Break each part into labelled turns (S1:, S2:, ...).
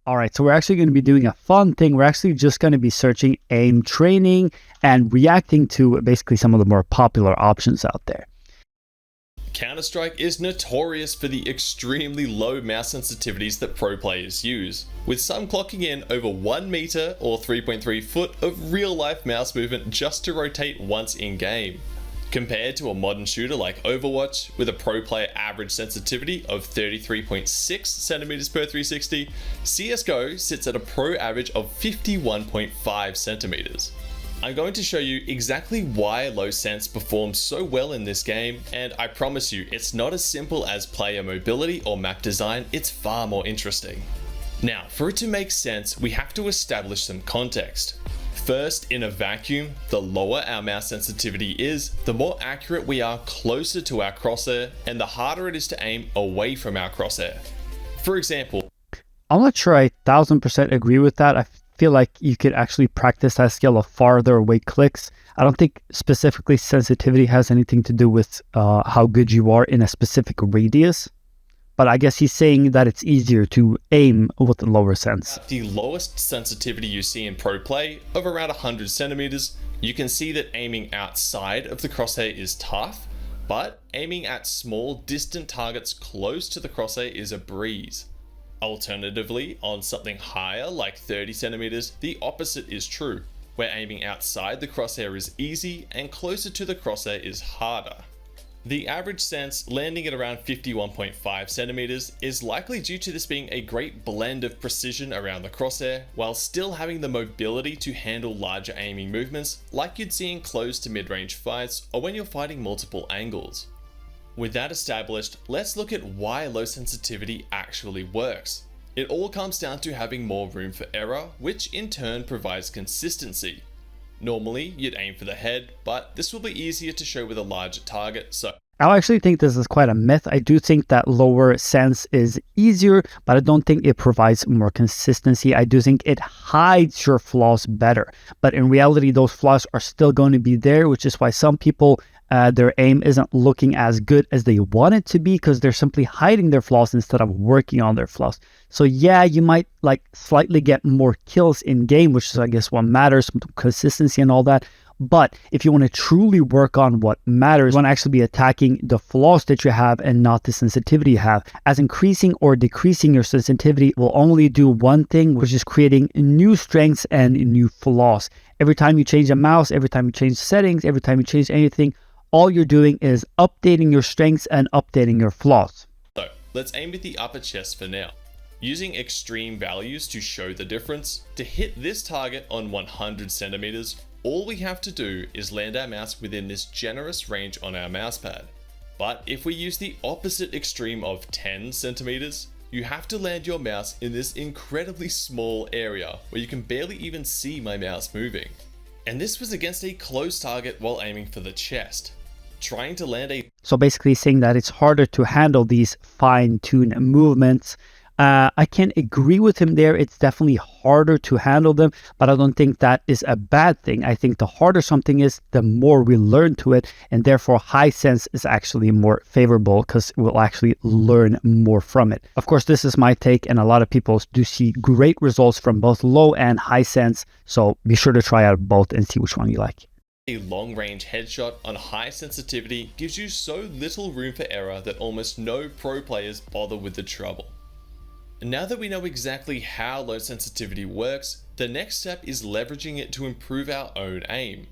S1: All right, so we're actually going to be doing a fun thing. We're actually just going to be searching aim training and reacting to basically some of the more popular options out there.
S2: Counter-Strike is notorious for the extremely low mouse sensitivities that pro players use, with some clocking in over 1 meter or 3.3 foot of real-life mouse movement just to rotate once in-game. Compared to a modern shooter like Overwatch, with a pro player average sensitivity of 33.6 centimeters per 360, CSGO sits at a pro average of 51.5 centimeters. I'm going to show you exactly why low sense performs so well in this game, and I promise you it's not as simple as player mobility or map design, it's far more interesting. Now, for it to make sense, we have to establish some context. First, in a vacuum, the lower our mouse sensitivity is, the more accurate we are closer to our crosshair, and the harder it is to aim away from our crosshair. For example,
S1: I'm not sure I 1000% agree with that. I feel like you could actually practice that skill of farther away clicks. I don't think specifically sensitivity has anything to do with how good you are in a specific radius. But I guess he's saying that it's easier to aim with the lower sense.
S2: The lowest sensitivity you see in pro play of around 100 centimeters, you can see that aiming outside of the crosshair is tough, but aiming at small distant targets close to the crosshair is a breeze. Alternatively, on something higher like 30 centimeters, the opposite is true, where aiming outside the crosshair is easy and closer to the crosshair is harder. The average sense landing at around 51.5 centimeters is likely due to this being a great blend of precision around the crosshair, while still having the mobility to handle larger aiming movements like you'd see in close to mid-range fights or when you're fighting multiple angles. With that established, let's look at why low sensitivity actually works. It all comes down to having more room for error, which in turn provides consistency. Normally, you'd aim for the head, but this will be easier to show with a larger target, so
S1: I actually think this is quite a myth. I do think that lower sense is easier, but I don't think it provides more consistency. I do think it hides your flaws better. But in reality, those flaws are still going to be there, which is why some people, their aim isn't looking as good as they want it to be because they're simply hiding their flaws instead of working on their flaws. So yeah, you might like slightly get more kills in game, which is I guess what matters, consistency and all that. But if you want to truly work on what matters, you want to actually be attacking the flaws that you have and not the sensitivity you have. As increasing or decreasing your sensitivity will only do one thing, which is creating new strengths and new flaws. Every time you change a mouse, every time you change settings, every time you change anything, all you're doing is updating your strengths and updating your flaws.
S2: So let's aim with the upper chest for now. Using extreme values to show the difference, to hit this target on 100 centimeters, all we have to do is land our mouse within this generous range on our mousepad. But if we use the opposite extreme of 10 centimeters, you have to land your mouse in this incredibly small area where you can barely even see my mouse moving. And this was against a close target while aiming for the chest. Trying to land a...
S1: So basically saying that it's harder to handle these fine-tuned movements. I can agree with him there. It's definitely harder to handle them, but I don't think that is a bad thing. I think the harder something is, the more we learn to it, and therefore high sense is actually more favorable because we'll actually learn more from it. Of course, this is my take, and a lot of people do see great results from both low and high sense, so be sure to try out both and see which one you like.
S2: A long-range headshot on high sensitivity gives you so little room for error that almost no pro players bother with the trouble. Now that we know exactly how low sensitivity works, the next step is leveraging it to improve our own aim.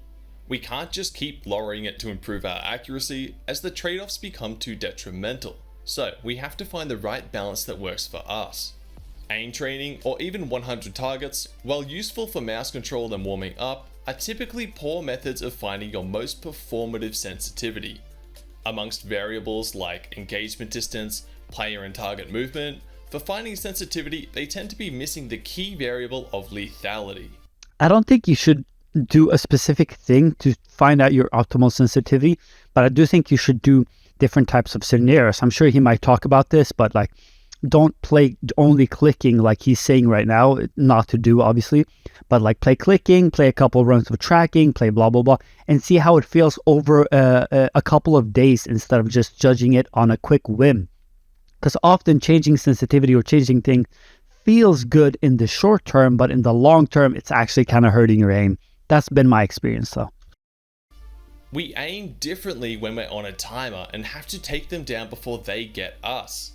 S2: We can't just keep lowering it to improve our accuracy, as the trade-offs become too detrimental. So we have to find the right balance that works for us. Aim training, or even 100 targets, while useful for mouse control and warming up, are typically poor methods of finding your most performative sensitivity. Amongst variables like engagement distance, player and target movement, for finding sensitivity, they tend to be missing the key variable of lethality.
S1: I don't think you should do a specific thing to find out your optimal sensitivity, but I do think you should do different types of scenarios. I'm sure he might talk about this, but like, don't play only clicking like he's saying right now, not to do obviously, but like play clicking, play a couple of runs of tracking, play blah, blah, blah, and see how it feels over a couple of days instead of just judging it on a quick whim. Because often changing sensitivity or changing things feels good in the short term, but in the long term, it's actually kind of hurting your aim. That's been my experience though.
S2: We aim differently when we're on a timer and have to take them down before they get us.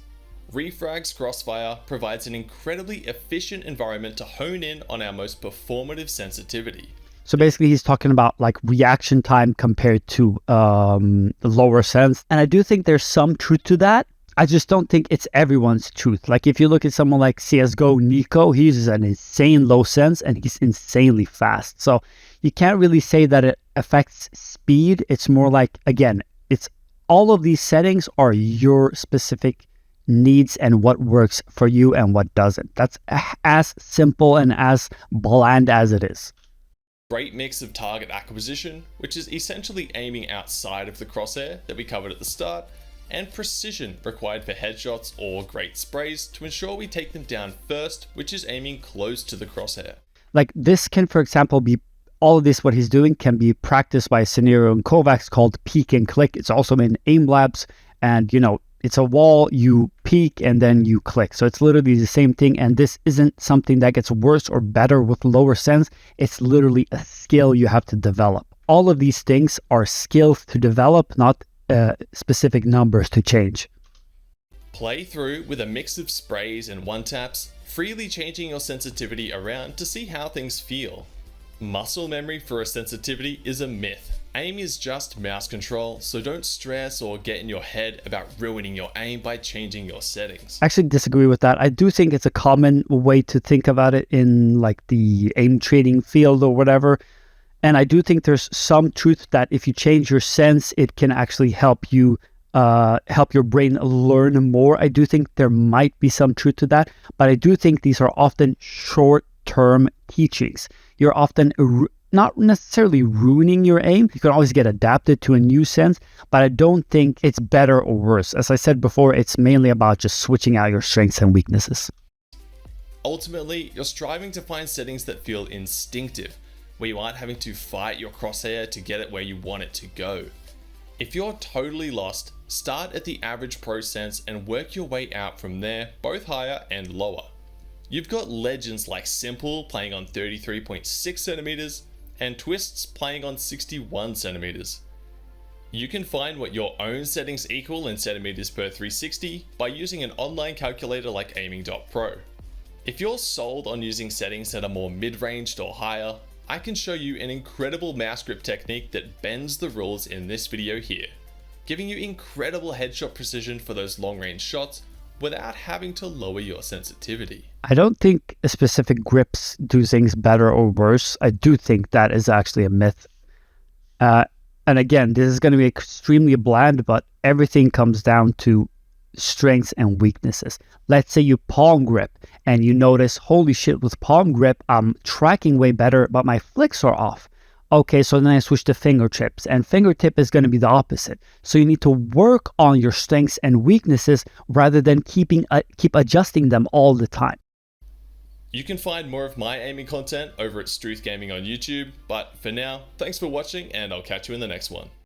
S2: Refrag's Crossfire provides an incredibly efficient environment to hone in on our most performative sensitivity.
S1: So basically he's talking about like reaction time compared to the lower sens. And I do think there's some truth to that. I just don't think it's everyone's truth. Like if you look at someone like CSGO Nico, he uses an insane low sens and he's insanely fast. So you can't really say that it affects speed. It's more like, again, it's all of these settings are your specific needs and what works for you and what doesn't. That's as simple and as bland as it is.
S2: Great mix of target acquisition, which is essentially aiming outside of the crosshair that we covered at the start, and precision required for headshots or great sprays to ensure we take them down first, which is aiming close to the crosshair.
S1: Like this can, for example, be all of this, what he's doing can be practiced by a scenario in Kovacs called peek and click. It's also in aim labs, and it's a wall, you peek and then you click. So it's literally the same thing. And this isn't something that gets worse or better with lower sens. It's literally a skill you have to develop. All of these things are skills to develop, not specific numbers to change.
S2: Play through with a mix of sprays and one-taps, freely changing your sensitivity around to see how things feel. Muscle memory for a sensitivity is a myth. Aim is just mouse control, so don't stress or get in your head about ruining your aim by changing your settings.
S1: I actually disagree with that. I do think it's a common way to think about it in like the aim training field or whatever. And I do think there's some truth that if you change your sens, it can actually help you help your brain learn more. I do think there might be some truth to that, but I do think these are often short-term teachings. You're often not necessarily ruining your aim. You can always get adapted to a new sens, but I don't think it's better or worse. As I said before, it's mainly about just switching out your strengths and weaknesses.
S2: Ultimately, you're striving to find settings that feel instinctive, where you aren't having to fight your crosshair to get it where you want it to go. If you're totally lost, start at the average pro sense and work your way out from there, both higher and lower. You've got legends like Simple playing on 33.6 centimeters and Twists playing on 61 centimeters. You can find what your own settings equal in centimeters per 360 by using an online calculator like aiming.pro. If you're sold on using settings that are more mid-ranged or higher, I can show you an incredible mouse grip technique that bends the rules in this video here, giving you incredible headshot precision for those long-range shots without having to lower your sensitivity.
S1: I don't think specific grips do things better or worse. I do think that is actually a myth. And again, this is going to be extremely bland, but everything comes down to strengths and weaknesses. Let's say you palm grip and you notice, holy shit, with palm grip, I'm tracking way better, but my flicks are off. Okay, so then I switch to fingertips, and fingertip is going to be the opposite. So you need to work on your strengths and weaknesses rather than keep adjusting them all the time.
S2: You can find more of my aiming content over at Struth Gaming on YouTube, but for now, thanks for watching and I'll catch you in the next one.